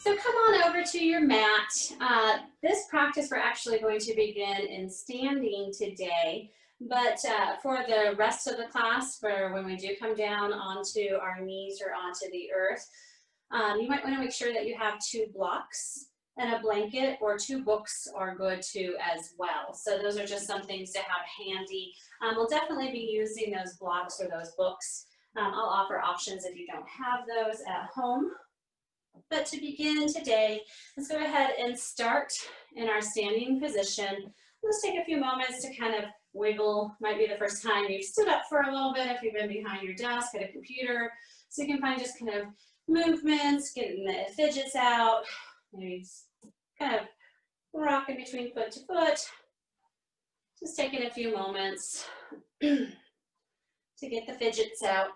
So come on over to your mat. This practice we're actually going to begin in standing today, but for the rest of the class, for when we do come down onto our knees or onto the earth, you might want to make sure that you have 2 blocks and a blanket, or 2 books are good too as well. So those are just some things to have handy. We'll definitely be using those blocks or those books. I'll offer options if you don't have those at home. But to begin today, let's go ahead and start in our standing position. Let's take a few moments to kind of wiggle. Might be the first time you've stood up for a little bit if you've been behind your desk at a computer. So you can find just kind of movements, getting the fidgets out, maybe kind of rocking between foot to foot. Just taking a few moments to get the fidgets out.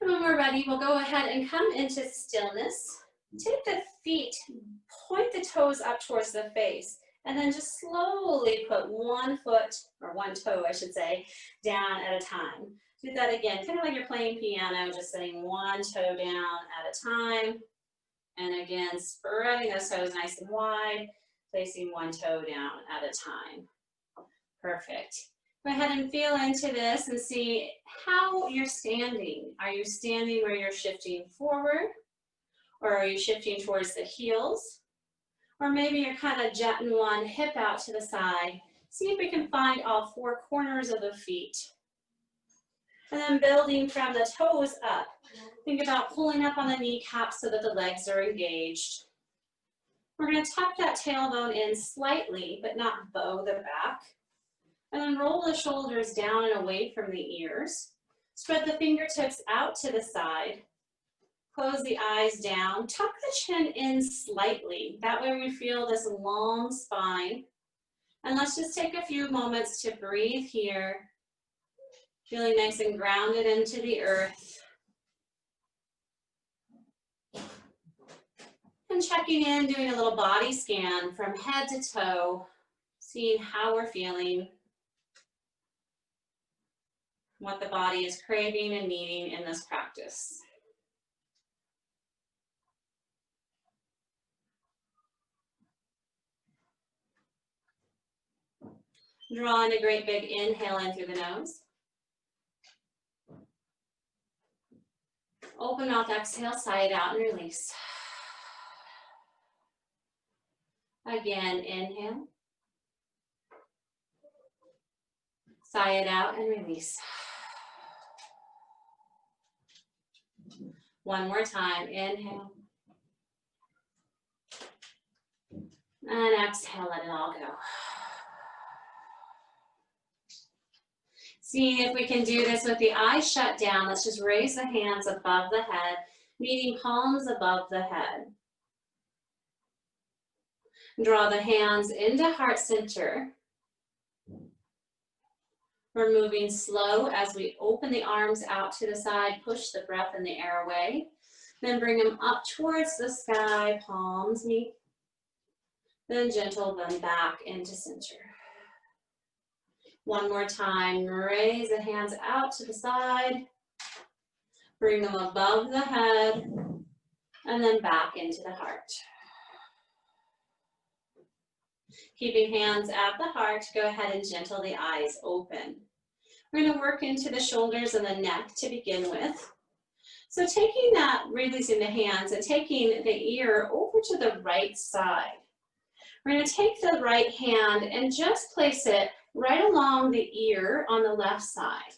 And when we're ready, we'll go ahead and come into stillness. Take the feet, point the toes up towards the face, and then just slowly put one foot, or one toe, I should say, down at a time. Do that again, kind of like you're playing piano, just setting one toe down at a time. And again, spreading those toes nice and wide, placing one toe down at a time. Perfect. Go ahead and feel into this and see how you're standing. Are you standing where you're shifting forward? Or are you shifting towards the heels? Or maybe you're kind of jutting one hip out to the side. See if we can find all 4 corners of the feet. And then building from the toes up. Think about pulling up on the kneecaps so that the legs are engaged. We're going to tuck that tailbone in slightly, but not bow the back. And then roll the shoulders down and away from the ears. Spread the fingertips out to the side. Close the eyes down. Tuck the chin in slightly. That way we feel this long spine. And let's just take a few moments to breathe here. Feeling nice and grounded into the earth. And checking in, doing a little body scan from head to toe. Seeing how we're feeling. What the body is craving and needing in this practice. Draw in a great big inhale in through the nose. Open mouth, exhale, sigh it out and release. Again, inhale. Sigh it out and release. One more time, inhale. And exhale, let it all go. Seeing if we can do this with the eyes shut down. Let's just raise the hands above the head, meeting palms above the head. Draw the hands into heart center. We're moving slow as we open the arms out to the side, push the breath and the air away. Then bring them up towards the sky, palms meet. Then gentle bend back into center. One more time, raise the hands out to the side. Bring them above the head and then back into the heart. Keeping hands at the heart, go ahead and gentle the eyes open. We're going to work into the shoulders and the neck to begin with. So taking that, releasing the hands and taking the ear over to the right side. We're going to take the right hand and just place it right along the ear on the left side.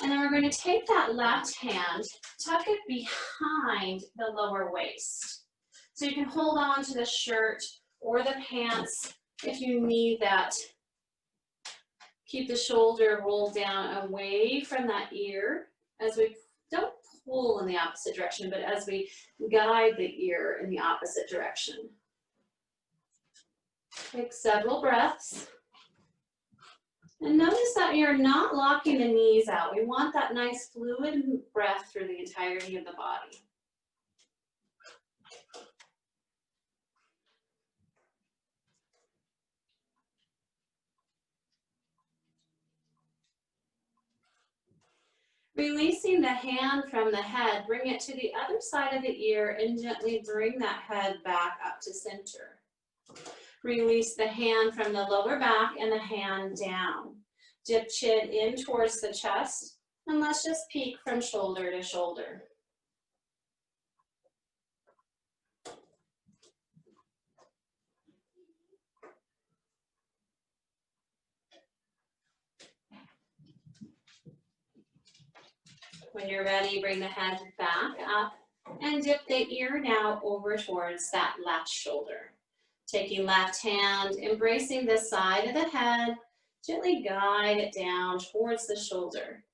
And then we're going to take that left hand, tuck it behind the lower waist. So you can hold on to the shirt or the pants if you need that. Keep the shoulder rolled down away from that ear as we don't pull in the opposite direction, but as we guide the ear in the opposite direction. Take several breaths. And notice that you're not locking the knees out. We want that nice fluid breath through the entirety of the body. Releasing the hand from the head, bring it to the other side of the ear and gently bring that head back up to center. Release the hand from the lower back and the hand down. Dip chin in towards the chest, and let's just peek from shoulder to shoulder. When you're ready, bring the head back up and dip the ear now over towards that left shoulder. Taking left hand, embracing the side of the head, gently guide it down towards the shoulder.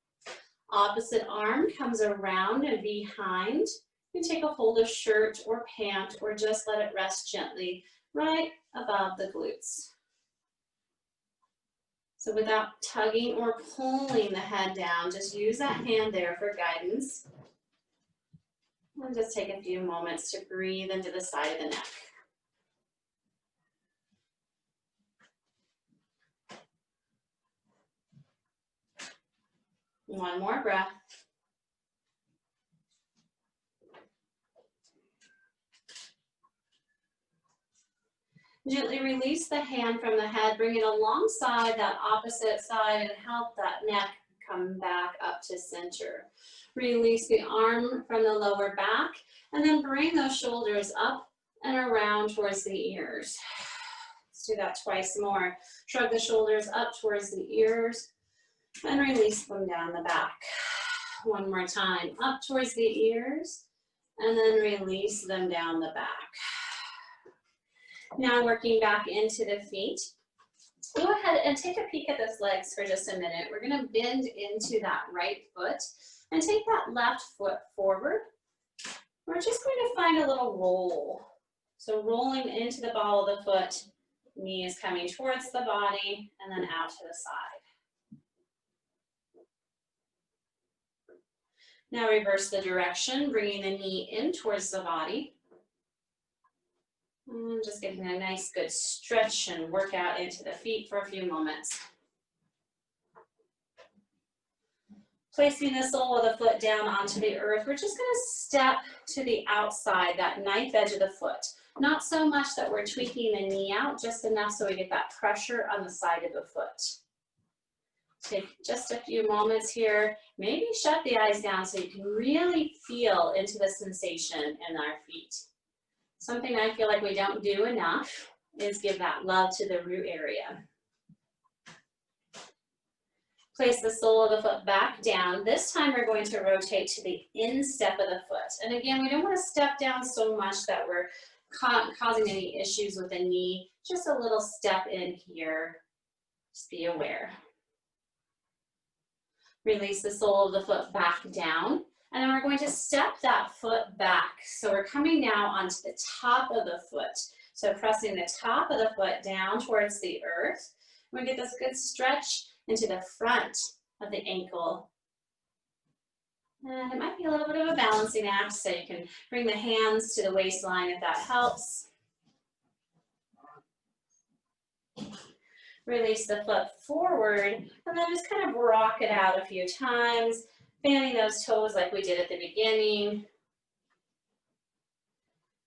Opposite arm comes around and behind. You take a hold of shirt or pant or just let it rest gently right above the glutes. So without tugging or pulling the head down, just use that hand there for guidance. And just take a few moments to breathe into the side of the neck. One more breath. Gently release the hand from the head, bring it alongside that opposite side and help that neck come back up to center. Release the arm from the lower back and then bring those shoulders up and around towards the ears. Let's do that twice more. Shrug the shoulders up towards the ears and release them down the back. One more time, up towards the ears and then release them down the back. Now working back into the feet. Go ahead and take a peek at those legs for just a minute. We're gonna bend into that right foot and take that left foot forward. We're just going to find a little roll. So rolling into the ball of the foot, knee is coming towards the body and then out to the side. Now reverse the direction, bringing the knee in towards the body. And just getting a nice good stretch and workout into the feet for a few moments. Placing the sole of the foot down onto the earth, we're just going to step to the outside, that knife edge of the foot. Not so much that we're tweaking the knee out, just enough so we get that pressure on the side of the foot. Take just a few moments here. Maybe shut the eyes down so you can really feel into the sensation in our feet. Something I feel like we don't do enough is give that love to the root area. Place the sole of the foot back down. This time we're going to rotate to the instep of the foot. And again, we don't want to step down so much that we're causing any issues with the knee. Just a little step in here. Just be aware. Release the sole of the foot back down. And then we're going to step that foot back. So we're coming now onto the top of the foot. So pressing the top of the foot down towards the earth. We get this good stretch into the front of the ankle. And it might be a little bit of a balancing act, so you can bring the hands to the waistline if that helps. Release the foot forward, and then just kind of rock it out a few times. Fanning those toes like we did at the beginning.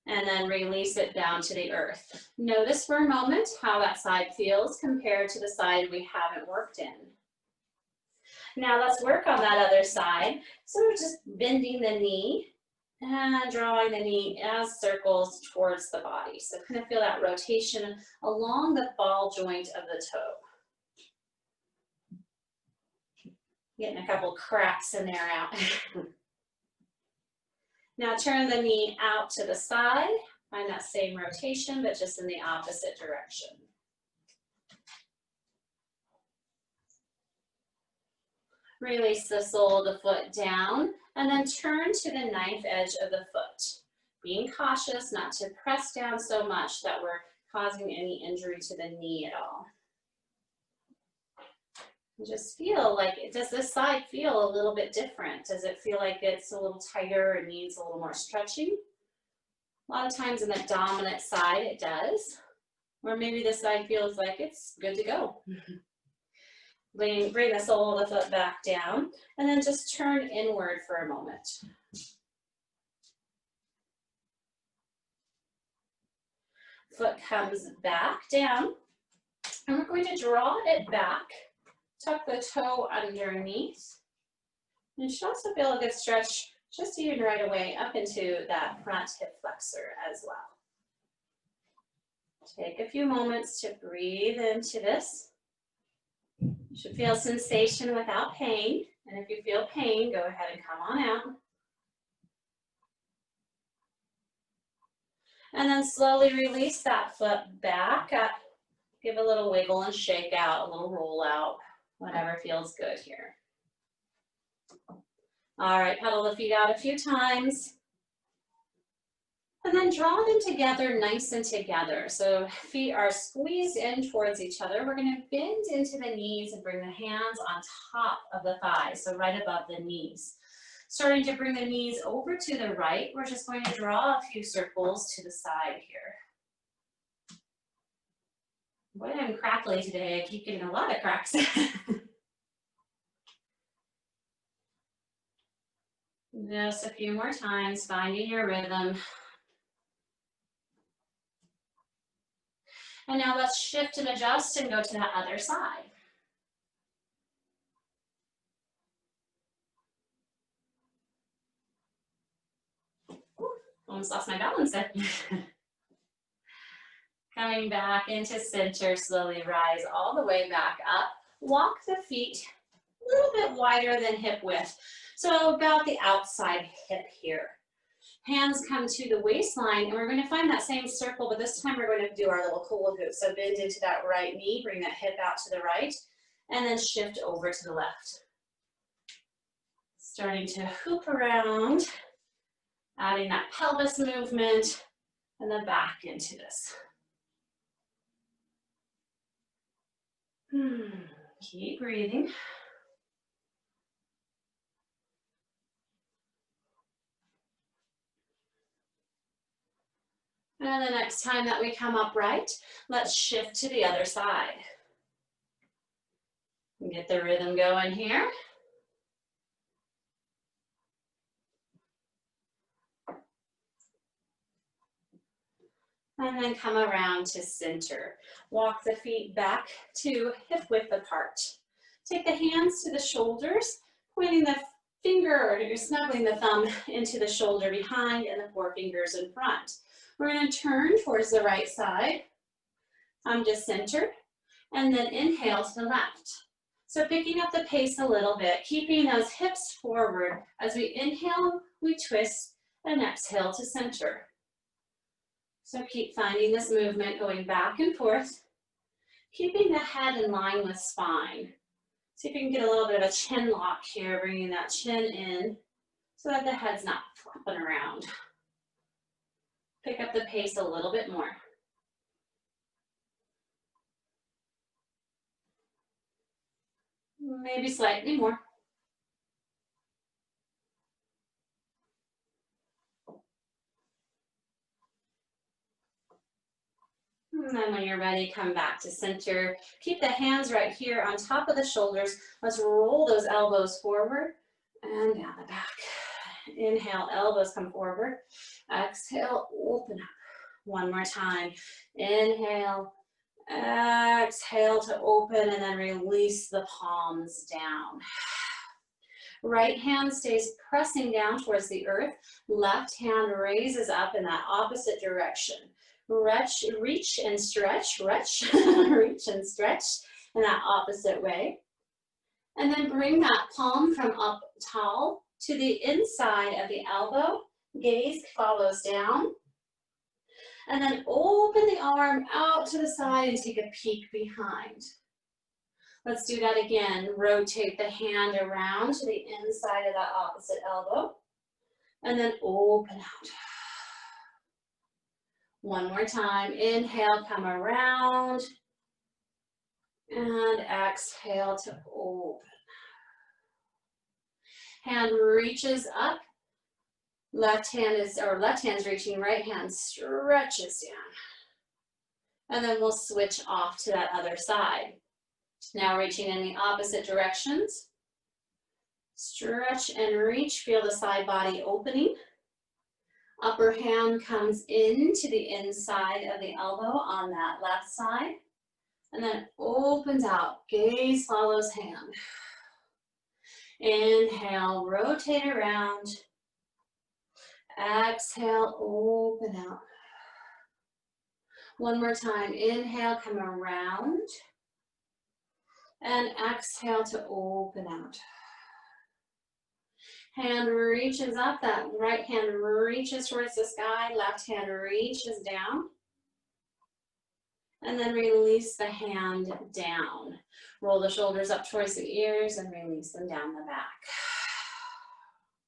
And then release it down to the earth. Notice for a moment how that side feels compared to the side we haven't worked in. Now let's work on that other side. So we're just bending the knee and drawing the knee as circles towards the body. So kind of feel that rotation along the ball joint of the toe. Getting a couple cracks in there out. Now turn the knee out to the side. Find that same rotation, but just in the opposite direction. Release the sole of the foot down, and then turn to the knife edge of the foot. Being cautious not to press down so much that we're causing any injury to the knee at all. Just feel like, does this side feel a little bit different? Does it feel like it's a little tighter and needs a little more stretching? A lot of times in the dominant side it does, or maybe this side feels like it's good to go. Bring the sole of the foot back down, and then just turn inward for a moment. Foot comes back down, and we're going to draw it back, tuck the toe underneath. You should also feel a good stretch just even right away up into that front hip flexor as well. Take a few moments to breathe into this. You should feel sensation without pain. And if you feel pain, go ahead and come on out. And then slowly release that foot back up. Give a little wiggle and shake out, a little roll out, whatever feels good here. All right, pedal the feet out a few times. And then draw them together nice and together. So feet are squeezed in towards each other. We're going to bend into the knees and bring the hands on top of the thighs, so right above the knees. Starting to bring the knees over to the right, we're just going to draw a few circles to the side here. Boy, I'm crackly today. I keep getting a lot of cracks. Just a few more times, finding your rhythm. And now let's shift and adjust and go to the other side. Ooh, almost lost my balance there. Coming back into center, slowly rise all the way back up. Walk the feet a little bit wider than hip width. So about the outside hip here. Hands come to the waistline, and we're going to find that same circle, but this time we're going to do our little hula hoop. So bend into that right knee, bring that hip out to the right, and then shift over to the left. Starting to hoop around, adding that pelvis movement, and then back into this. Keep breathing. And the next time that we come upright, let's shift to the other side. Get the rhythm going here. And then come around to center. Walk the feet back to hip width apart. Take the hands to the shoulders, pointing the finger, or you're snuggling the thumb into the shoulder behind and the forefingers in front. We're going to turn towards the right side, come to center, and then inhale to the left. So picking up the pace a little bit, keeping those hips forward. As we inhale, we twist, and exhale to center. So keep finding this movement going back and forth, keeping the head in line with spine. See if you can get a little bit of a chin lock here, bringing that chin in so that the head's not flopping around. Pick up the pace a little bit more. Maybe slightly more. And then when you're ready, come back to center. Keep the hands right here on top of the shoulders. Let's roll those elbows forward and down the back. Inhale, elbows come forward. Exhale, open up. One more time. Inhale, exhale to open, and then release the palms down. Right hand stays pressing down towards the earth. Left hand raises up in that opposite direction. Reach and stretch, reach and stretch in that opposite way. And then bring that palm from up tall to the inside of the elbow. Gaze follows down. And then open the arm out to the side and take a peek behind. Let's do that again. Rotate the hand around to the inside of that opposite elbow. And then open out. One more time. Inhale, come around. And exhale to open. Hand reaches up. Left hand's reaching, right hand stretches down. And then we'll switch off to that other side. Now reaching in the opposite directions. Stretch and reach, feel the side body opening. Upper hand comes into the inside of the elbow on that left side. And then opens out, gaze follows hand. Inhale, rotate around. Exhale, open out. One more time, inhale, come around. And exhale to open out. Hand reaches up, that right hand reaches towards the sky, left hand reaches down. And then release the hand down. Roll the shoulders up towards the ears and release them down the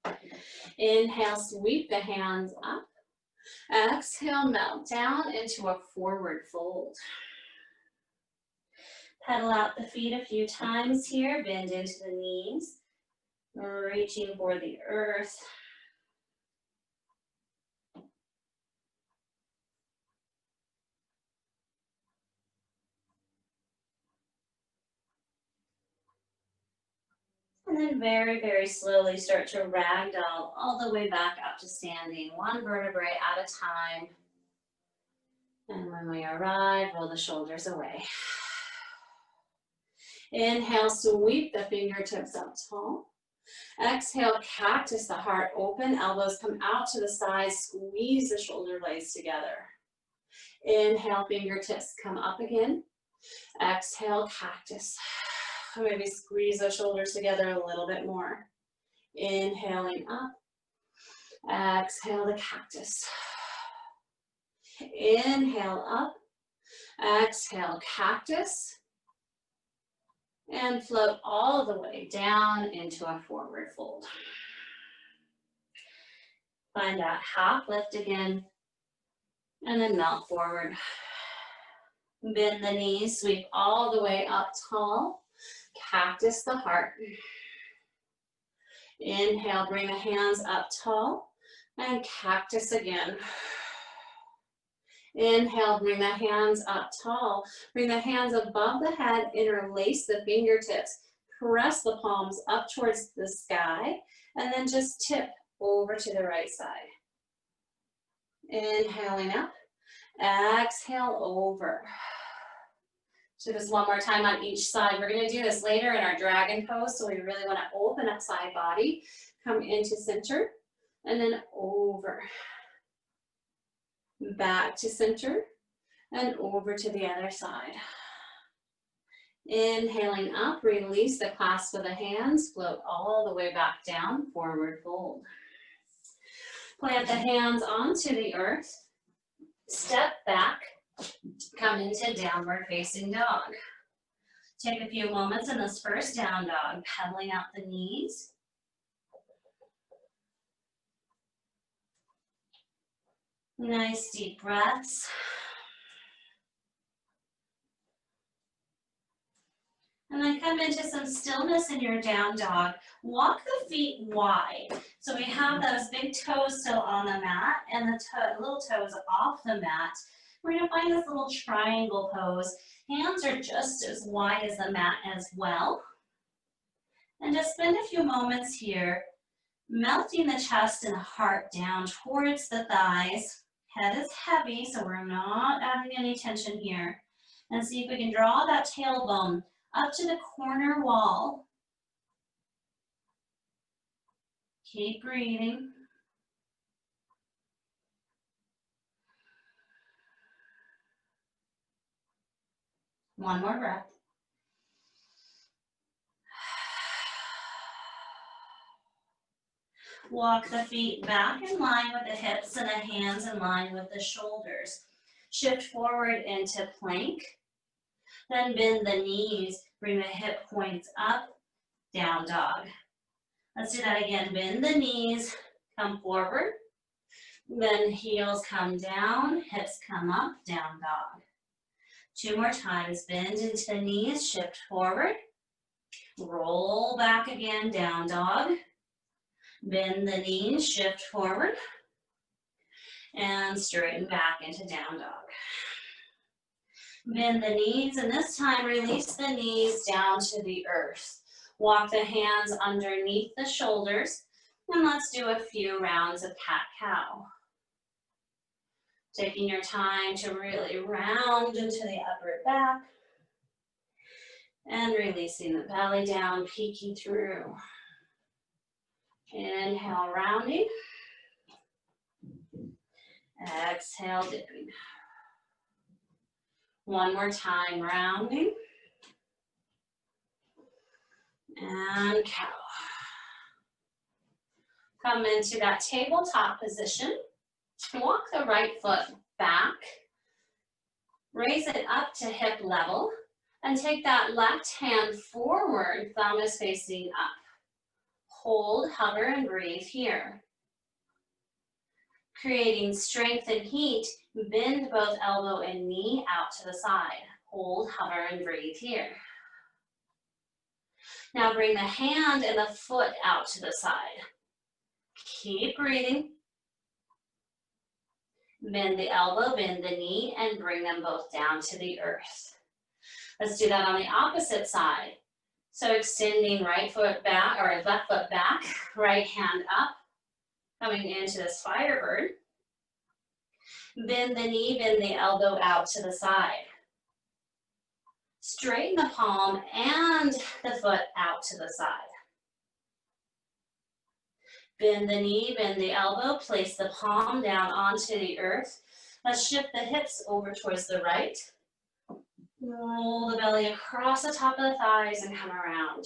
back. Inhale, sweep the hands up. Exhale, melt down into a forward fold. Pedal out the feet a few times here, bend into the knees, reaching for the earth. And then very, very slowly start to ragdoll all the way back up to standing, one vertebrae at a time. And when we arrive, roll the shoulders away. Inhale, sweep the fingertips up tall. Exhale, cactus the heart open, elbows come out to the sides, squeeze the shoulder blades together. Inhale, fingertips come up again. Exhale, cactus. Maybe squeeze the shoulders together a little bit more. Inhaling up. Exhale the cactus. Inhale up. Exhale cactus. And float all the way down into a forward fold. Find that half lift again. And then melt forward. Bend the knees, sweep all the way up tall. Cactus the heart. Inhale, bring the hands up tall. And cactus again. Inhale, bring the hands up tall. Bring the hands above the head, interlace the fingertips. Press the palms up towards the sky. And then just tip over to the right side. Inhaling up. Exhale over. So just one more time on each side. We're going to do this later in our dragon pose, so we really want to open up side body, come into center, and then over. Back to center, and over to the other side. Inhaling up, release the clasp of the hands, float all the way back down, forward fold. Plant the hands onto the earth, step back, come into downward facing dog. Take a few moments in this first down dog, pedaling out the knees. Nice deep breaths. And then come into some stillness in your down dog. Walk the feet wide. So we have those big toes still on the mat and the little toes off the mat. We're going to find this little triangle pose. Hands are just as wide as the mat as well. And just spend a few moments here, melting the chest and the heart down towards the thighs. Head is heavy, so we're not adding any tension here. And see if we can draw that tailbone up to the corner wall. Keep breathing. One more breath. Walk the feet back in line with the hips and the hands in line with the shoulders. Shift forward into plank. Then bend the knees, bring the hip points up, down dog. Let's do that again. Bend the knees, come forward. Then heels come down, hips come up, down dog. Two more times. Bend into the knees, shift forward. Roll back again, down dog. Bend the knees, shift forward. And straighten back into down dog. Bend the knees, and this time release the knees down to the earth. Walk the hands underneath the shoulders, and let's do a few rounds of cat-cow. Taking your time to really round into the upper back, and releasing the belly down, peeking through. Inhale, rounding. Exhale, dipping. One more time, rounding. And cow. Come into that tabletop position. Walk the right foot back. Raise it up to hip level. And take that left hand forward, thumb is facing up. Hold, hover, and breathe here. Creating strength and heat, bend both elbow and knee out to the side. Hold, hover, and breathe here. Now bring the hand and the foot out to the side. Keep breathing. Bend the elbow, bend the knee, and bring them both down to the earth. Let's do that on the opposite side. So extending right foot back, or left foot back, right hand up, coming into this Firebird. Bend the knee, bend the elbow out to the side. Straighten the palm and the foot out to the side. Bend the knee, bend the elbow, place the palm down onto the earth. Let's shift the hips over towards the right. Roll the belly across the top of the thighs and come around.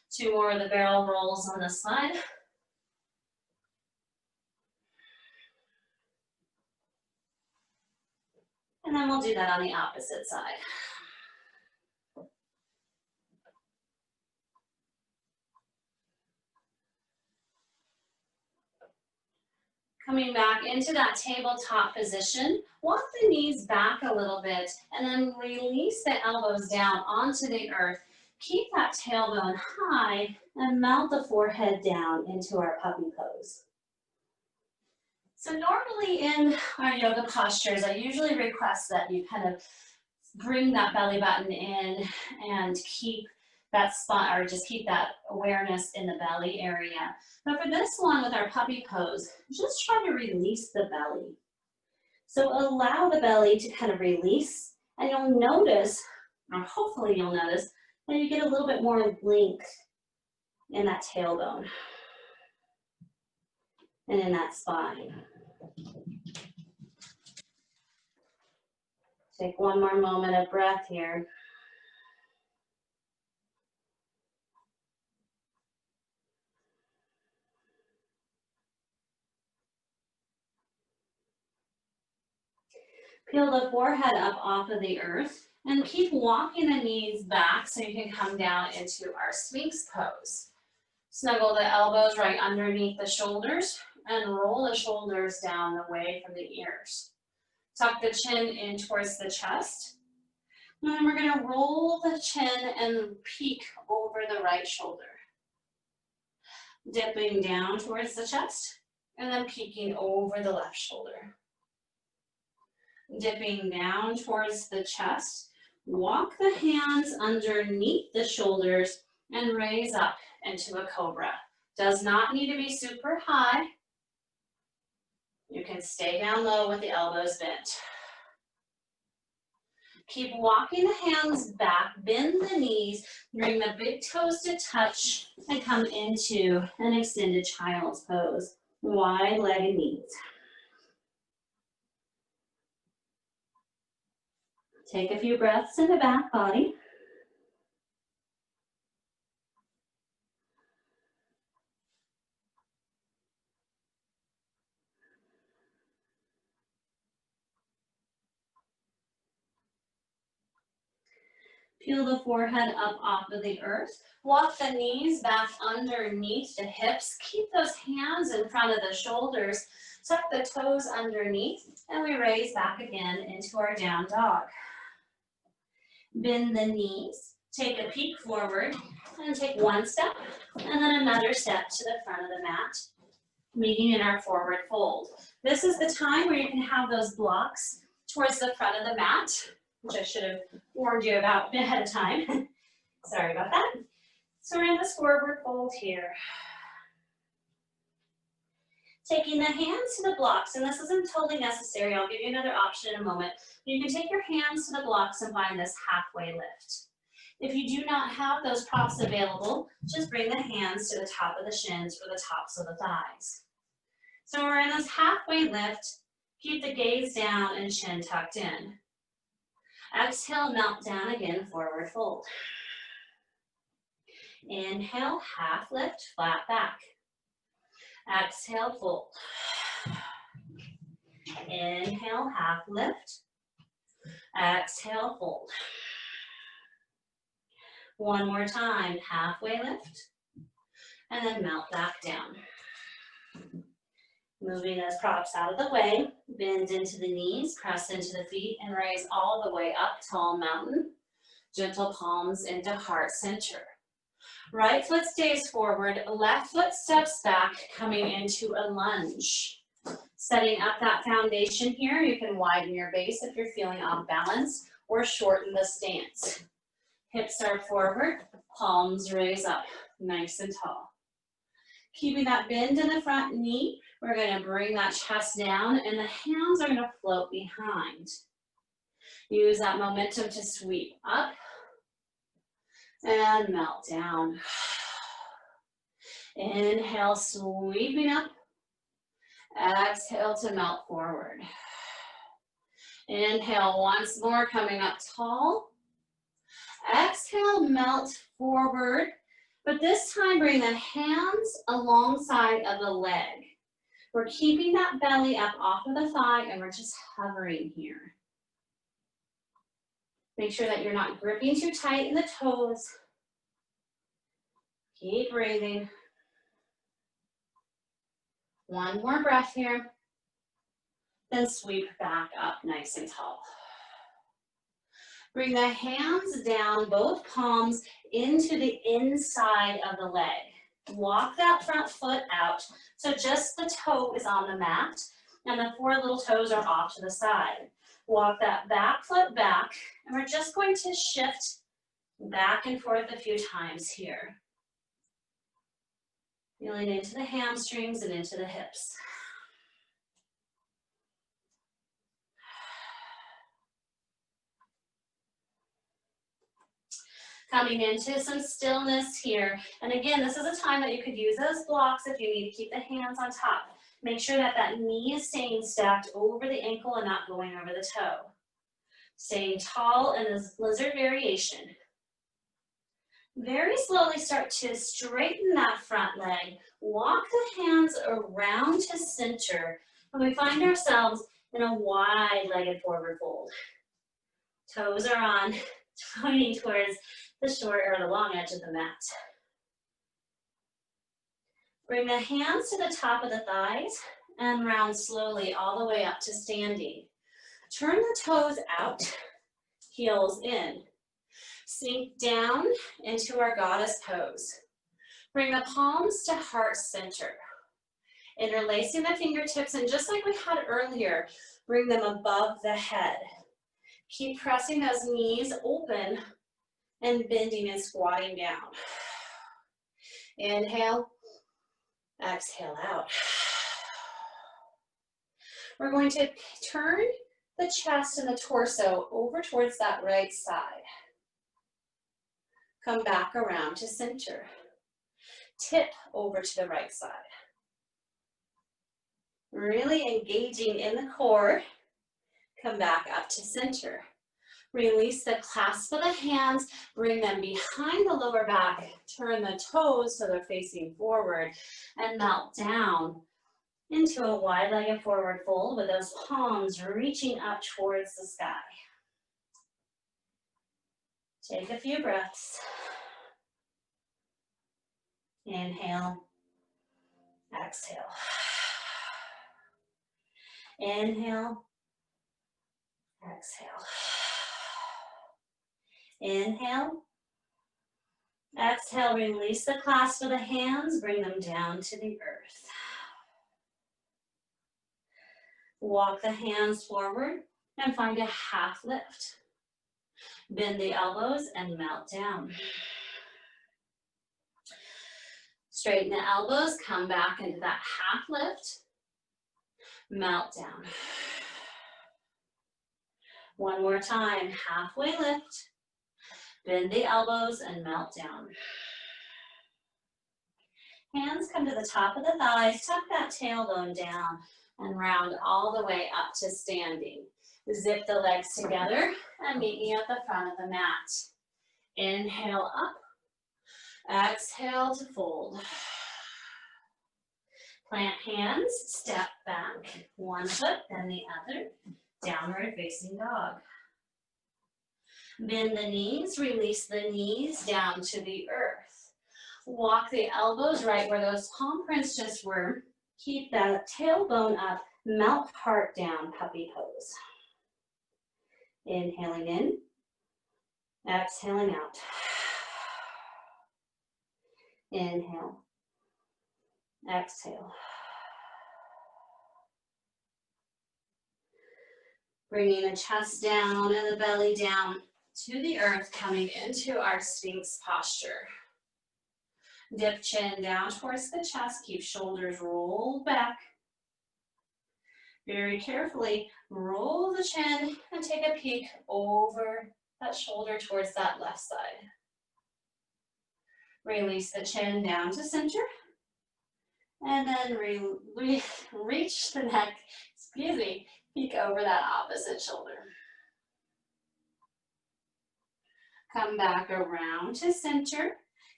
Two more of the barrel rolls on this side. And then we'll do that on the opposite side. Coming back into that tabletop position, walk the knees back a little bit and then release the elbows down onto the earth. Keep that tailbone high and melt the forehead down into our puppy pose. So normally in our yoga postures, I usually request that you kind of bring that belly button in and keep that spot, or just keep that awareness in the belly area. But for this one with our puppy pose, just try to release the belly. So allow the belly to kind of release, and you'll notice, or hopefully you'll notice, that you get a little bit more length in that tailbone and in that spine. Take one more moment of breath here. Peel the forehead up off of the earth and keep walking the knees back so you can come down into our Sphinx pose. Snuggle the elbows right underneath the shoulders and roll the shoulders down away from the ears. Tuck the chin in towards the chest. And then we're going to roll the chin and peek over the right shoulder. Dipping down towards the chest and then peeking over the left shoulder. Dipping down towards the chest, walk the hands underneath the shoulders and raise up into a cobra. Does not need to be super high. You can stay down low with the elbows bent. Keep walking the hands back, bend the knees, bring the big toes to touch, and come into an extended child's pose. Wide-legged knees. Take a few breaths in the back body. Peel the forehead up off of the earth. Walk the knees back underneath the hips. Keep those hands in front of the shoulders. Tuck the toes underneath, and we raise back again into our down dog. Bend the knees, take a peek forward, and take one step, and then another step to the front of the mat, meeting in our forward fold. This is the time where you can have those blocks towards the front of the mat. which I should have warned you about ahead of time. Sorry about that. So we're in this forward fold here. Taking the hands to the blocks, and this isn't totally necessary. I'll give you another option in a moment. You can take your hands to the blocks and find this halfway lift. If you do not have those props available, just bring the hands to the top of the shins or the tops of the thighs. So we're in this halfway lift. Keep the gaze down and chin tucked in. Exhale, melt down again, forward fold. Inhale, half lift, flat back. Exhale, fold. Inhale, half lift. Exhale, fold. One more time, halfway lift, and then melt back down. Moving those props out of the way, bend into the knees, press into the feet, and raise all the way up, tall mountain. Gentle palms into heart center. Right foot stays forward, left foot steps back, coming into a lunge. Setting up that foundation here, you can widen your base if you're feeling off balance, or shorten the stance. Hips are forward, palms raise up, nice and tall. Keeping that bend in the front knee, we're going to bring that chest down and the hands are going to float behind. Use that momentum to sweep up and melt down. Inhale, sweeping up. Exhale to melt forward. Inhale once more, coming up tall. Exhale, melt forward, but this time bring the hands alongside of the leg. We're keeping that belly up off of the thigh and we're just hovering here. Make sure that you're not gripping too tight in the toes. Keep breathing. One more breath here. Then sweep back up nice and tall. Bring the hands down, both palms into the inside of the leg. Walk that front foot out, so just the toe is on the mat, and the four little toes are off to the side. Walk that back foot back, and we're just going to shift back and forth a few times here. Feeling into the hamstrings and into the hips. Coming into some stillness here. And again, this is a time that you could use those blocks if you need to keep the hands on top. Make sure that that knee is staying stacked over the ankle and not going over the toe. Staying tall in this lizard variation. Very slowly start to straighten that front leg. Walk the hands around to center. And we find ourselves in a wide-legged forward fold. Toes are on, pointing towards the short or the long edge of the mat. Bring the hands to the top of the thighs and round slowly all the way up to standing. Turn the toes out, heels in. Sink down into our goddess pose. Bring the palms to heart center. Interlacing the fingertips, and just like we had earlier, bring them above the head. Keep pressing those knees open and bending and squatting down. Inhale, exhale out. We're going to turn the chest and the torso over towards that right side. Come back around to center. Tip over to the right side. Really engaging in the core. Come back up to center. Release the clasp of the hands, bring them behind the lower back, turn the toes so they're facing forward, and melt down into a wide-legged forward fold with those palms reaching up towards the sky. Take a few breaths. Inhale, exhale. Inhale, exhale. Inhale, exhale, release the clasp of the hands, bring them down to the earth. Walk the hands forward and find a half lift. Bend the elbows and melt down. Straighten the elbows, come back into that half lift, melt down. One more time, halfway lift, bend the elbows and melt down. Hands come to the top of the thighs, tuck that tailbone down and round all the way up to standing. Zip the legs together and meet me at the front of the mat. Inhale up, exhale to fold. Plant hands, step back, one foot, then the other, downward facing dog. Bend the knees, release the knees down to the earth. Walk the elbows right where those palm prints just were. Keep that tailbone up, melt heart down, puppy pose. Inhaling in, exhaling out. Inhale, exhale. Bringing the chest down and the belly down to the earth, coming into our Sphinx posture. Dip chin down towards the chest, keep shoulders rolled back. Very carefully roll the chin and take a peek over that shoulder towards that left side. Release the chin down to center. And then reach the neck, peek over that opposite shoulder. Come back around to center.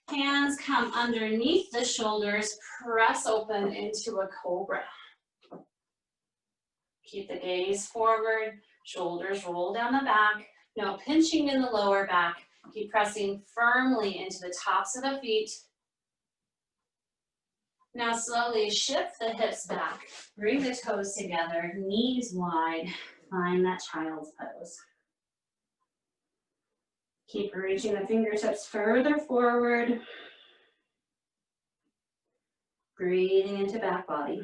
Hands come underneath the shoulders, press open into a cobra. Keep the gaze forward, shoulders roll down the back. No pinching in the lower back. Keep pressing firmly into the tops of the feet. Now slowly shift the hips back. Bring the toes together, knees wide. Find that child's pose. Keep reaching the fingertips further forward. Breathing into back body.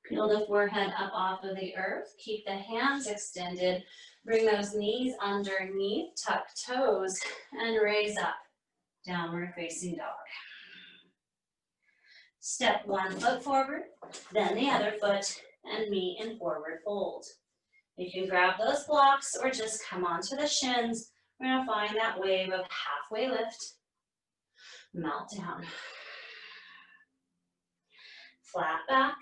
Peel the forehead up off of the earth. Keep the hands extended. Bring those knees underneath, tuck toes, and raise up. Downward facing dog. Step one foot forward, then the other foot, and meet in forward fold. You can grab those blocks or just come onto the shins. We're gonna find that wave of halfway lift. Melt down. Flat back.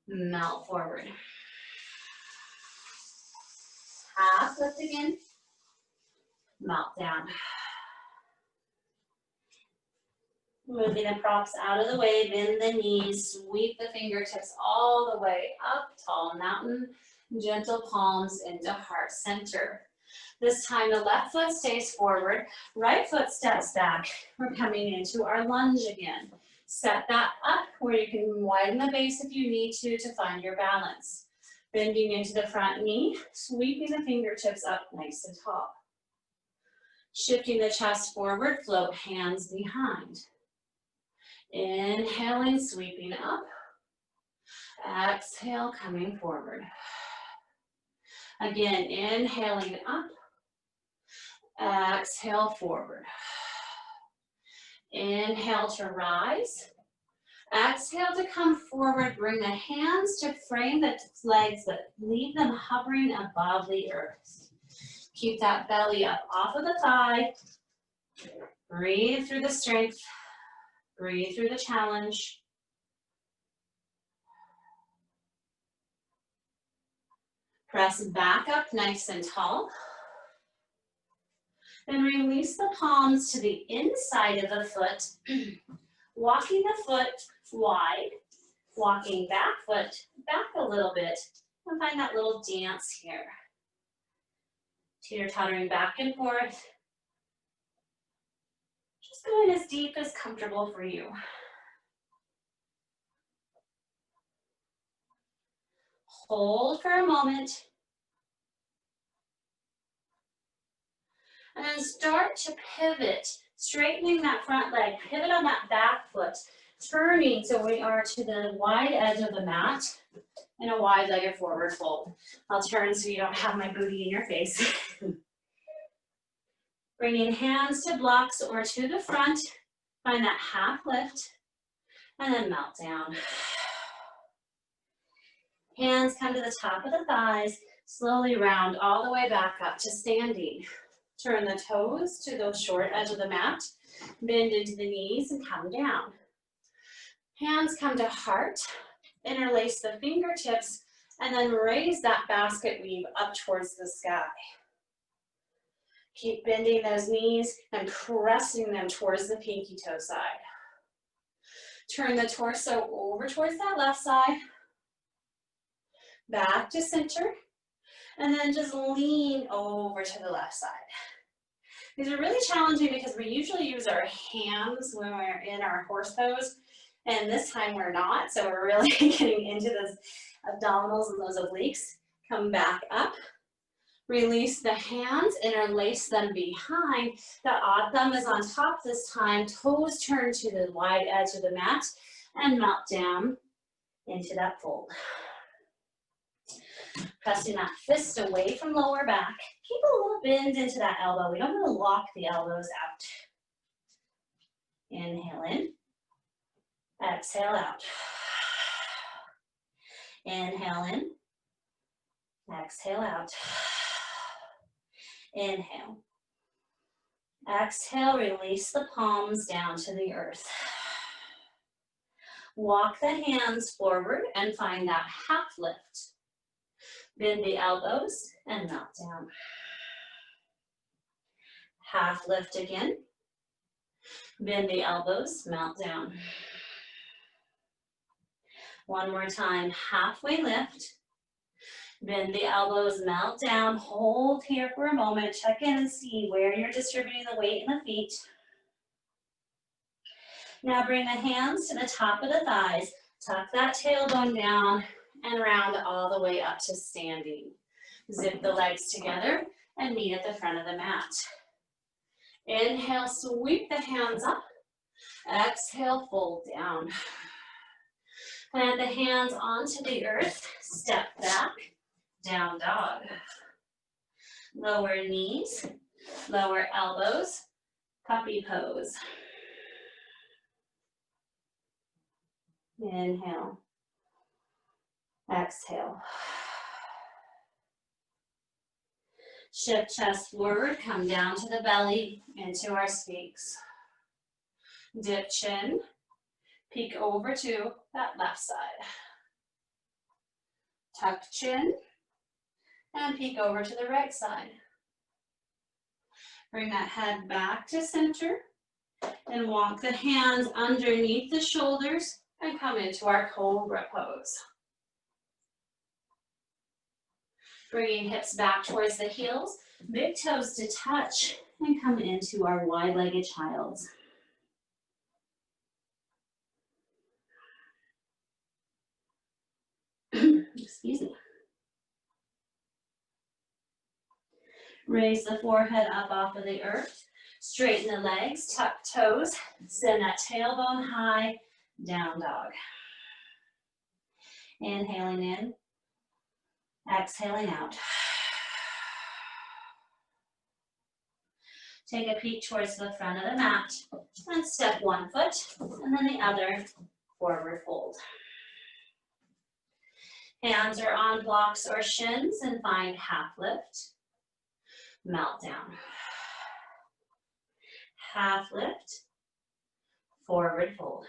Melt forward. Half lift again. Melt down. Moving the props out of the way, bend the knees, sweep the fingertips all the way up, tall mountain, gentle palms into heart center. This time the left foot stays forward, right foot steps back. We're coming into our lunge again. Set that up where you can widen the base if you need to find your balance. Bending into the front knee, sweeping the fingertips up nice and tall. Shifting the chest forward, float hands behind. Inhaling, sweeping up. Exhale, coming forward. Again, inhaling up. Exhale, forward. Inhale to rise. Exhale to come forward. Bring the hands to frame the legs, but leave them hovering above the earth. Keep that belly up off of the thigh. Breathe through the strength. Breathe through the challenge. Press back up nice and tall. Then release the palms to the inside of the foot. Walking the foot wide. Walking back foot back a little bit. And find that little dance here. Teeter-tottering back and forth. Just going as deep as comfortable for you. Hold for a moment. And then start to pivot, straightening that front leg, pivot on that back foot, turning so we are to the wide edge of the mat in a wide-legged forward fold. I'll turn so you don't have my booty in your face. Bringing hands to blocks or to the front, find that half lift, and then melt down. Hands come to the top of the thighs, slowly round all the way back up to standing. Turn the toes to the short edge of the mat, bend into the knees and come down. Hands come to heart, interlace the fingertips, and then raise that basket weave up towards the sky. Keep bending those knees and pressing them towards the pinky toe side. Turn the torso over towards that left side, back to center, and then just lean over to the left side. These are really challenging because we usually use our hands when we're in our horse pose, and this time we're not, so we're really getting into those abdominals and those obliques. Come back up, release the hands, interlace them behind. The odd thumb is on top this time, toes turn to the wide edge of the mat, and melt down into that fold. Pressing that fist away from lower back. Keep a little bend into that elbow. We don't want to lock the elbows out. Inhale in. Exhale out. Inhale in. Exhale out. Inhale. Exhale, release the palms down to the earth. Walk the hands forward and find that half lift. Bend the elbows and melt down. Half lift again. Bend the elbows, melt down. One more time, halfway lift. Bend the elbows, melt down. Hold here for a moment. Check in and see where you're distributing the weight in the feet. Now bring the hands to the top of the thighs. Tuck that tailbone down and round all the way up to standing. Zip the legs together and meet at the front of the mat. Inhale, sweep the hands up. Exhale, fold down. Plant the hands onto the earth. Step back, down dog. Lower knees, lower elbows, puppy pose. Inhale. Exhale. Shift chest forward, come down to the belly, into our sphinx. Dip chin, peek over to that left side. Tuck chin, and peek over to the right side. Bring that head back to center, and walk the hands underneath the shoulders, and come into our cobra pose. Bringing hips back towards the heels, big toes to touch, and come into our wide-legged child's. Excuse me. Raise the forehead up off of the earth. Straighten the legs, tuck toes, send that tailbone high, down dog. Inhaling in, exhaling out. Take a peek towards the front of the mat and step one foot and then the other forward fold. Hands are on blocks or shins and find half lift, melt down. Half lift, forward fold.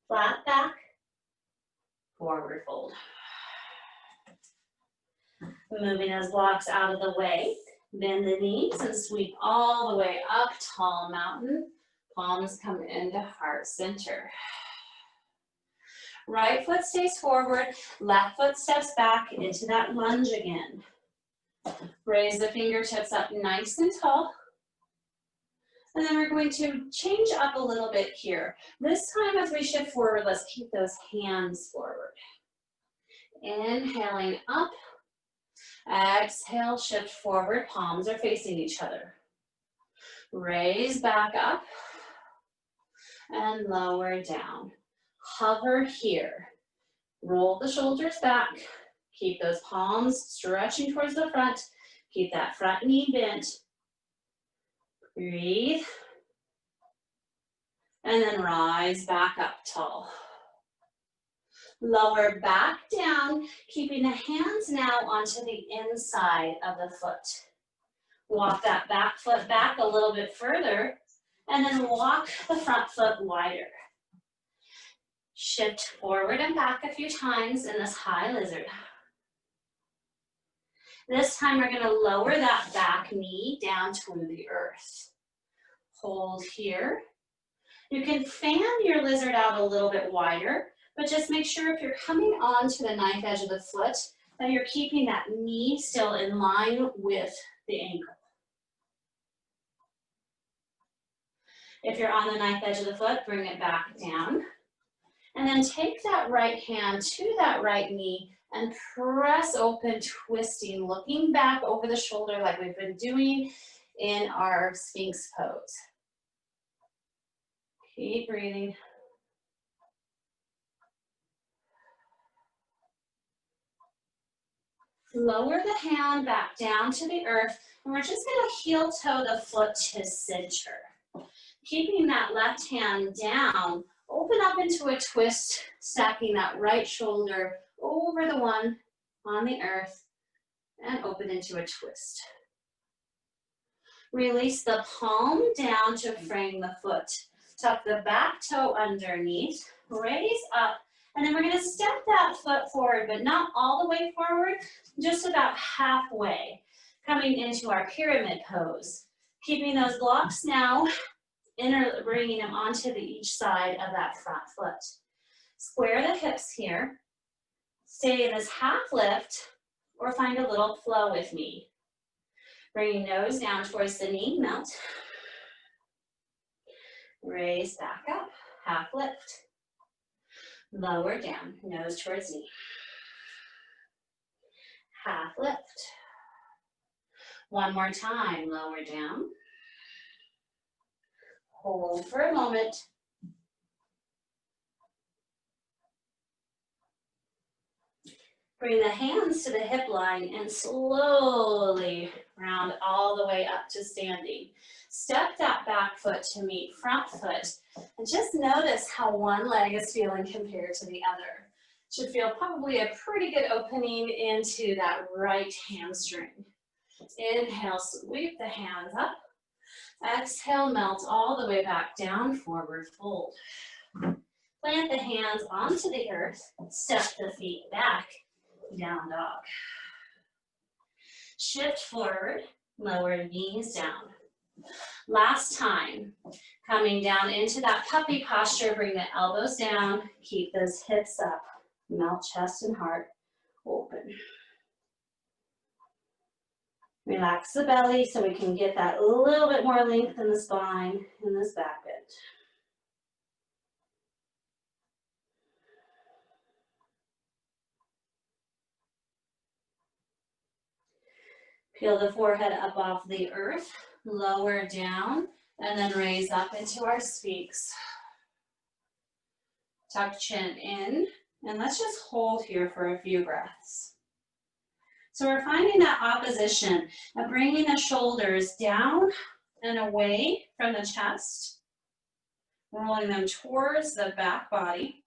Flat back, forward fold. Moving those blocks out of the way, bend the knees and sweep all the way up, tall mountain. Palms come into heart center. Right foot stays forward, left foot steps back into that lunge again. Raise the fingertips up nice and tall. And then we're going to change up a little bit here. This time as we shift forward, let's keep those hands forward. Inhaling up, Exhale, shift forward, palms are facing each other. Raise back up and lower down. Hover here. Roll the shoulders back. Keep those palms stretching towards the front. Keep that front knee bent. Breathe. And then rise back up tall. Lower back down, keeping the hands now onto the inside of the foot. Walk that back foot back a little bit further, and then walk the front foot wider. Shift forward and back a few times in this high lizard. This time we're going to lower that back knee down to the earth. Hold here. You can fan your lizard out a little bit wider, but just make sure if you're coming onto the knife edge of the foot, that you're keeping that knee still in line with the ankle. If you're on the knife edge of the foot, bring it back down. And then take that right hand to that right knee and press open, twisting, looking back over the shoulder like we've been doing in our Sphinx pose. Keep breathing. Lower the hand back down to the earth, and we're just going to heel toe the foot to center. Keeping that left hand down, open up into a twist, stacking that right shoulder over the one on the earth, and open into a twist. Release the palm down to frame the foot. Tuck the back toe underneath, raise up, and then we're going to step that foot forward, but not all the way forward, just about halfway, coming into our pyramid pose. Keeping those blocks now, bringing them onto each side of that front foot. Square the hips here. Stay in this half lift, or find a little flow with me. Bringing nose down towards the knee, melt. Raise back up, half lift. Lower down, nose towards knee. Half lift. One more time, lower down. Hold for a moment. Bring the hands to the hip line and slowly round all the way up to standing. Step that back foot to meet front foot, and just notice how one leg is feeling compared to the other. Should feel probably a pretty good opening into that right hamstring. Inhale, sweep the hands up. Exhale, melt all the way back down, forward fold. Plant the hands onto the earth, step the feet back, down dog. Shift forward, lower knees down. Last time, coming down into that puppy posture, bring the elbows down, keep those hips up, melt chest and heart open. Relax the belly so we can get that little bit more length in the spine in this back bend. Peel the forehead up off the earth, lower down, and then raise up into our Sphinx. Tuck chin in, and let's just hold here for a few breaths. So we're finding that opposition of bringing the shoulders down and away from the chest, rolling them towards the back body.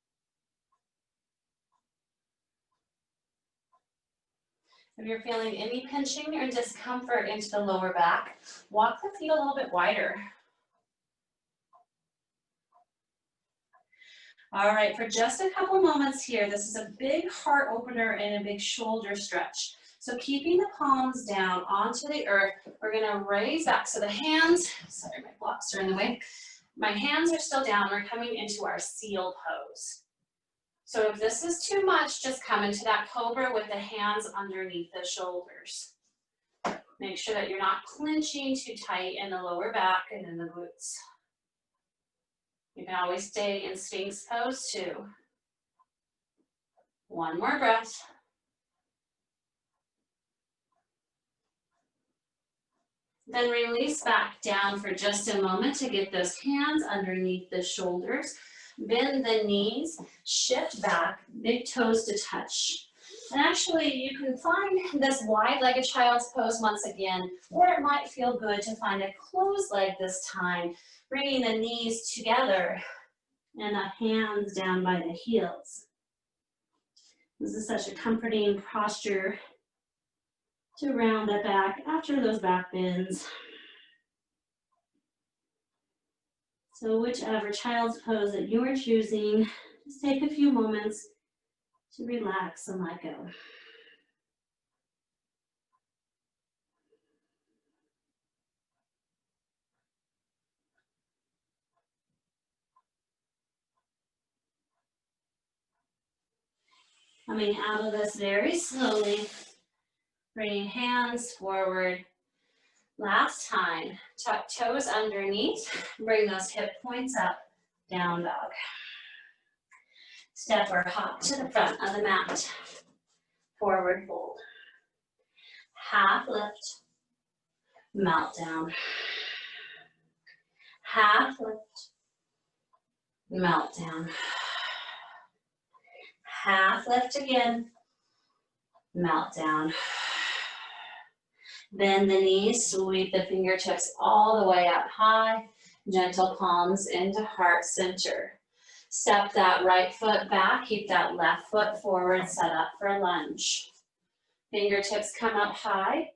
If you're feeling any pinching or discomfort into the lower back, walk the feet a little bit wider. All right, for just a couple moments here, this is a big heart opener and a big shoulder stretch. So keeping the palms down onto the earth, we're gonna raise up. So the hands, sorry, my blocks are in the way. My hands are still down, we're coming into our seal pose. So if this is too much, just come into that cobra with the hands underneath the shoulders. Make sure that you're not clenching too tight in the lower back and in the glutes. You can always stay in Sphinx pose too. One more breath. Then release back down for just a moment to get those hands underneath the shoulders. Bend the knees, shift back, big toes to touch. And actually, you can find this wide-legged child's pose once again, or it might feel good to find a closed leg this time, bringing the knees together and the hands down by the heels. This is such a comforting posture to round the back after those back bends. So whichever child's pose that you are choosing, just take a few moments to relax and let go. Coming out of this very slowly, bringing hands forward. Last time, tuck toes underneath, bring those hip points up, down dog. Step or hop to the front of the mat, forward fold. Half lift, melt down. Half lift, melt down. Half lift again, melt down. Bend the knees, sweep the fingertips all the way up high, gentle palms into heart center. Step that right foot back, keep that left foot forward, set up for lunge. Fingertips come up high,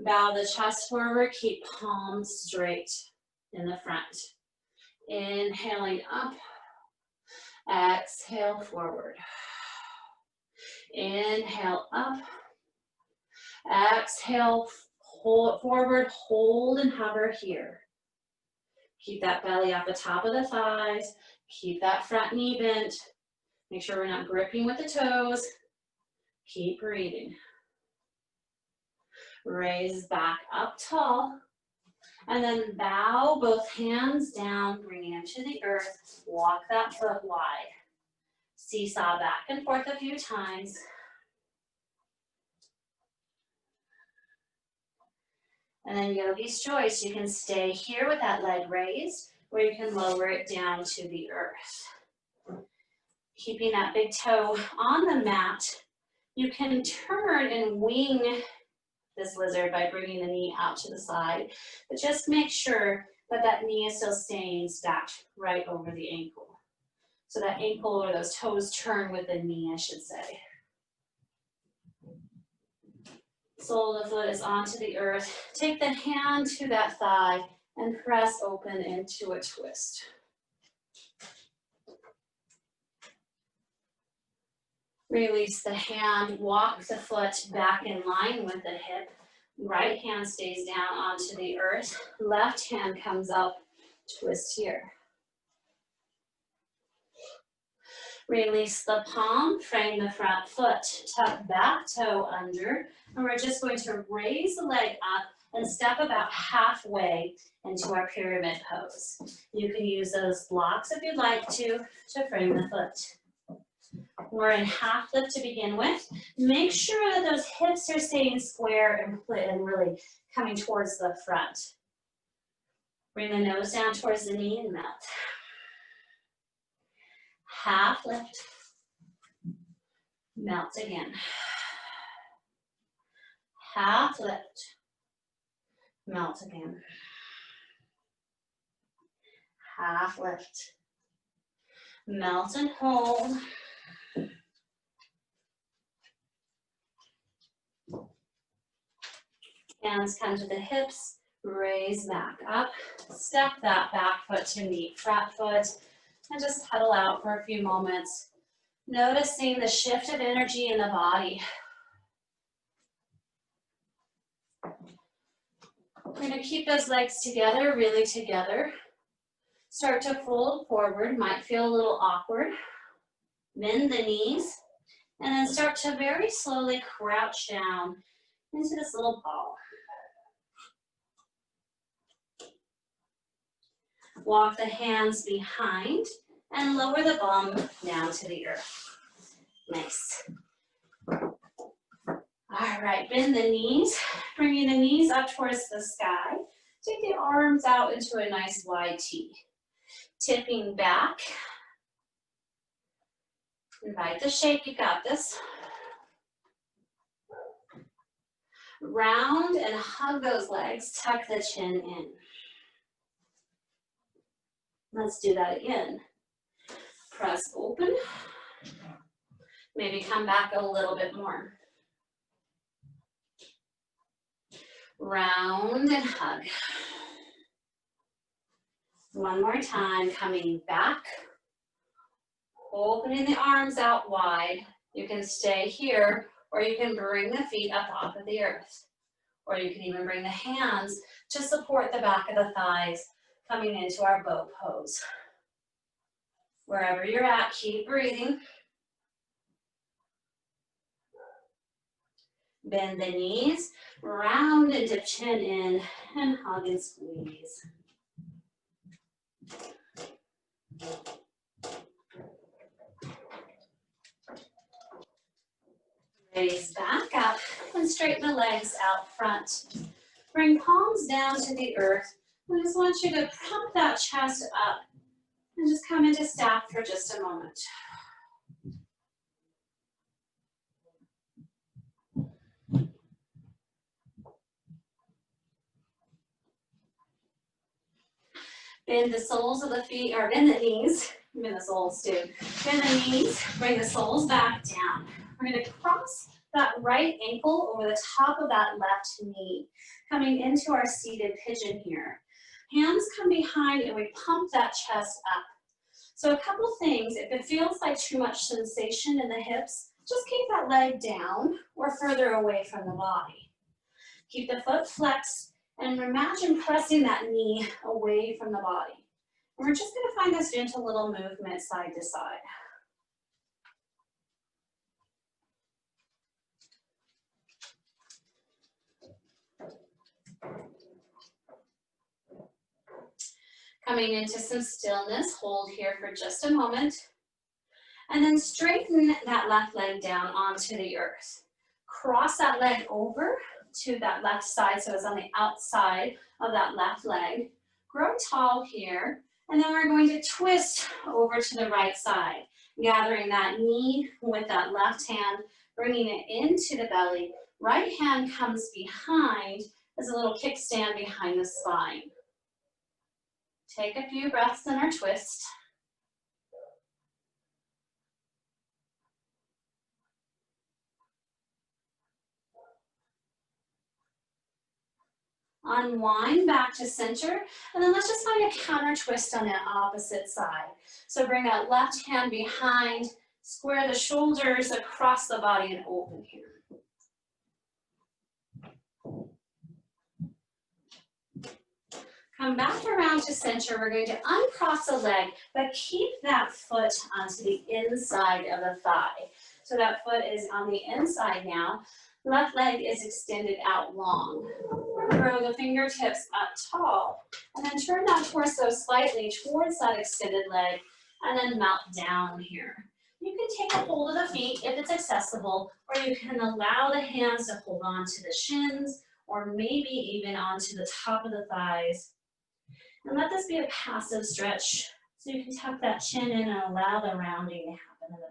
bow the chest forward, keep palms straight in the front. Inhaling up, exhale forward. Inhale up, exhale forward, hold and hover here. Keep that belly off the top of the thighs. Keep that front knee bent. Make sure we're not gripping with the toes. Keep breathing. Raise back up tall. And then bow both hands down, bringing them to the earth. Walk that foot wide. Seesaw back and forth a few times. And then yogi's choice, you can stay here with that leg raised, or you can lower it down to the earth. Keeping that big toe on the mat, you can turn and wing this lizard by bringing the knee out to the side, but just make sure that that knee is still staying stacked right over the ankle. So that ankle or those toes turn with the knee, I should say. Sole of the foot is onto the earth. Take the hand to that thigh and press open into a twist. Release the hand, walk the foot back in line with the hip. Right hand stays down onto the earth. Left hand comes up, twist here. Release the palm, frame the front foot, tuck back toe under, and we're just going to raise the leg up and step about halfway into our pyramid pose. You can use those blocks if you'd like to frame the foot. We're in half lift to begin with. Make sure that those hips are staying square and really coming towards the front. Bring the nose down towards the knee and melt. Half lift, melt again. Half lift, melt again. Half lift, melt and hold. Hands come to the hips, raise back up, step that back foot to meet front foot, and just huddle out for a few moments, noticing the shift of energy in the body. We're going to keep those legs together, really together. Start to fold forward, might feel a little awkward. Bend the knees, and then start to very slowly crouch down into this little ball. Walk the hands behind and lower the bum down to the earth. Nice. All right, bend the knees, bringing the knees up towards the sky. arms out into a nice wide T. Tipping back. Invite the shake, you got this. Round and hug those legs, tuck the chin in. Let's do that again. Press open. Maybe come back a little bit more. Round and hug. One more time, coming back. Opening the arms out wide. You can stay here, or you can bring the feet up off of the earth. Or you can even bring the hands to support the back of the thighs, coming into our boat pose. Wherever you're at, keep breathing. Bend the knees, round and dip chin in, and hug and squeeze. Raise back up and straighten the legs out front. Bring palms down to the earth. I just want you to prop that chest up and just come into staff for just a moment. Bend the soles of the feet, or bend the knees, bend the soles too. Bend the knees, bring the soles back down. We're going to cross that right ankle over the top of that left knee, coming into our seated pigeon here. Hands come behind and we pump that chest up. So a couple things, if it feels like too much sensation in the hips, just keep that leg down or further away from the body. Keep the foot flexed and imagine pressing that knee away from the body. And we're just going to find this gentle little movement side to side. Coming into some stillness, hold here for just a moment. And then straighten that left leg down onto the earth. Cross that leg over to that left side, so it's on the outside of that left leg. Grow tall here, and then we're going to twist over to the right side, gathering that knee with that left hand, bringing it into the belly. Right hand comes behind as a little kickstand behind the spine. Take a few breaths in our twist. Unwind back to center, and then let's just find a counter twist on the opposite side. So bring that left hand behind, square the shoulders across the body and open here. Come back around to center. We're going to uncross the leg, but keep that foot onto the inside of the thigh. So that foot is on the inside now. Left leg is extended out long. Grow the fingertips up tall, and then turn that torso slightly towards that extended leg, and then melt down here. You can take a hold of the feet if it's accessible, or you can allow the hands to hold on to the shins, or maybe even onto the top of the thighs. And let this be a passive stretch, so you can tuck that chin in and allow the rounding to happen in the back.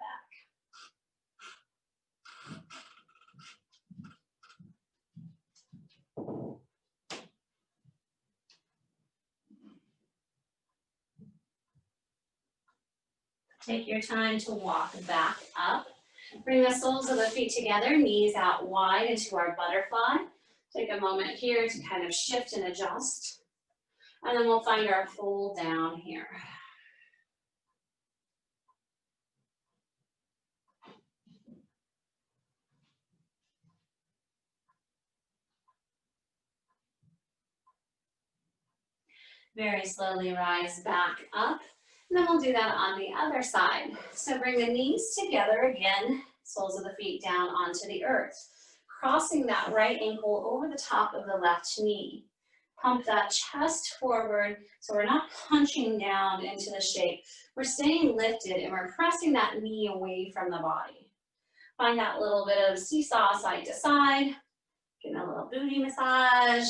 Take your time to walk back up. Bring the soles of the feet together, knees out wide into our butterfly. Take a moment here to kind of shift and adjust. And then we'll find our fold down here. Very slowly rise back up. And then we'll do that on the other side. So bring the knees together again, soles of the feet down onto the earth. Crossing that right ankle over the top of the left knee. Pump that chest forward so we're not punching down into the shape. We're staying lifted and we're pressing that knee away from the body. Find that little bit of seesaw side to side. Getting a little booty massage.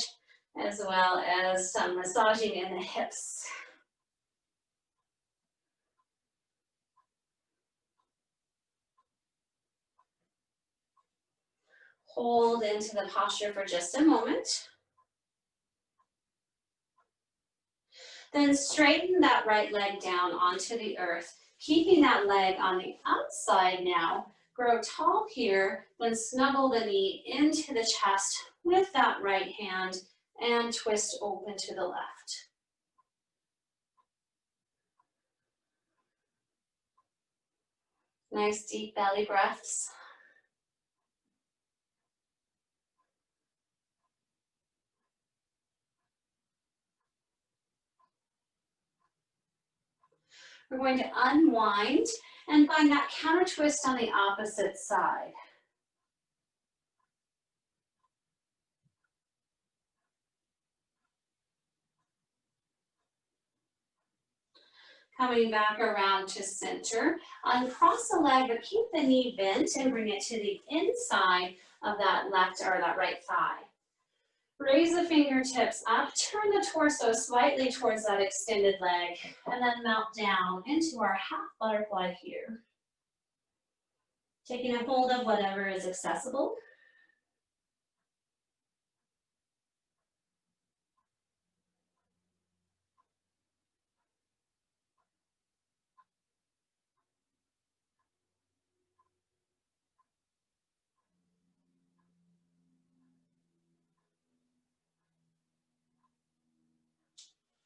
as well as some massaging in the hips. Hold into the posture for just a moment. Then straighten that right leg down onto the earth, keeping that leg on the outside now. Grow tall here, then snuggle the knee into the chest with that right hand and twist open to the left. Nice deep belly breaths. We're going to unwind and find that counter twist on the opposite side. Coming back around to center, uncross the leg, but keep the knee bent and bring it to the inside of that left or that right thigh. Raise the fingertips up, turn the torso slightly towards that extended leg, and then melt down into our half butterfly here. Taking a hold of whatever is accessible.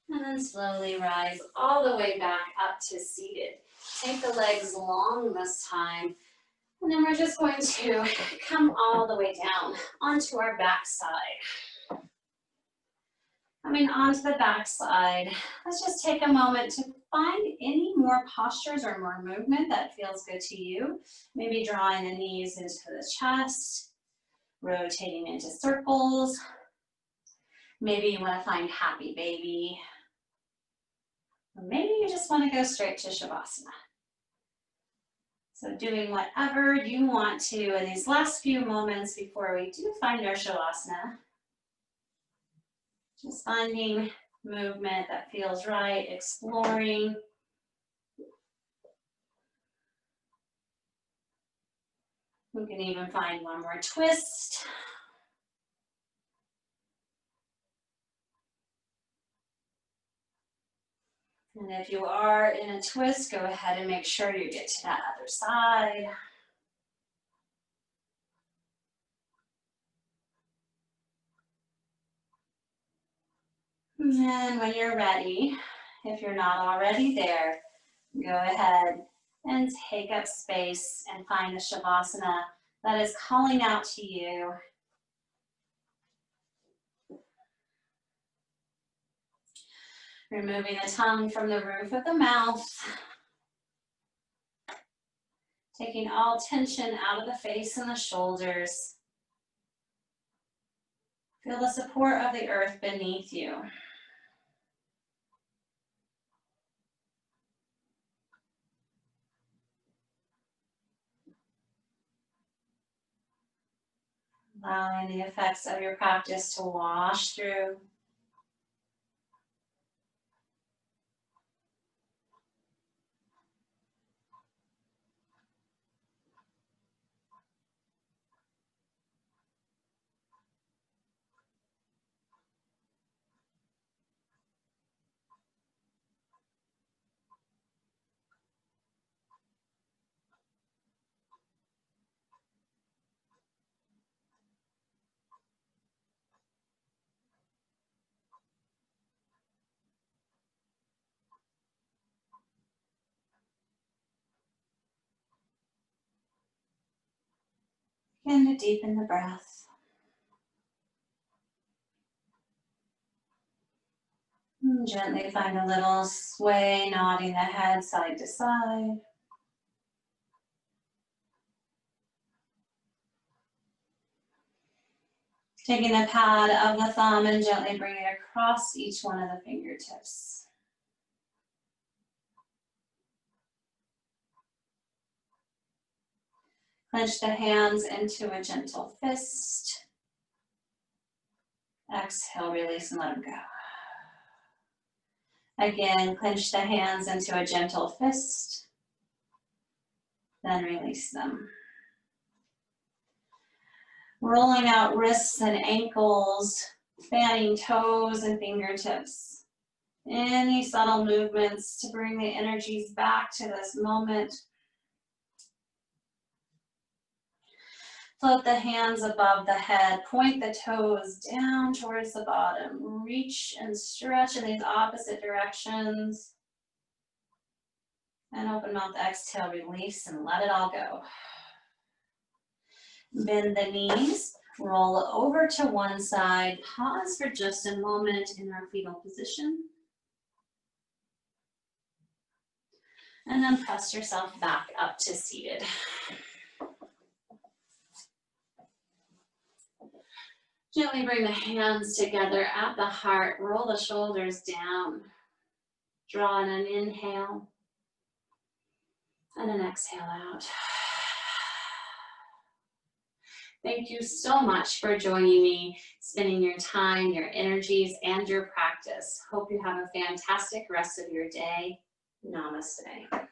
And then slowly rise all the way back up to seated. Take the legs long this time. And then we're just going to come all the way down onto our back side. Coming onto the back side, let's just take a moment to find any more postures or more movement that feels good to you. Maybe drawing the knees into the chest, rotating into circles. Maybe you want to find happy baby. Or maybe you just want to go straight to Shavasana. So doing whatever you want to in these last few moments before we do find our Shavasana. Just finding movement that feels right, exploring. We can even find one more twist. And if you are in a twist, go ahead and make sure you get to that other side. And then when you're ready, if you're not already there, go ahead and take up space and find the Shavasana that is calling out to you. Removing the tongue from the roof of the mouth. Taking all tension out of the face and the shoulders. Feel the support of the earth beneath you. Allowing the effects of your practice to wash through. Begin to deepen the breath. And gently find a little sway, nodding the head side to side. Taking the pad of the thumb and gently bring it across each one of the fingertips. Clench the hands into a gentle fist. Exhale, release and let them go. Again, clench the hands into a gentle fist, then release them. Rolling out wrists and ankles, fanning toes and fingertips. Any subtle movements to bring the energies back to this moment. Float the hands above the head, point the toes down towards the bottom. Reach and stretch in these opposite directions. And open mouth, exhale, release, and let it all go. Bend the knees, roll over to one side, pause for just a moment in our fetal position. And then press yourself back up to seated. Gently bring the hands together at the heart, roll the shoulders down. Draw in an inhale and an exhale out. Thank you so much for joining me, spending your time, your energies, and your practice. Hope you have a fantastic rest of your day. Namaste.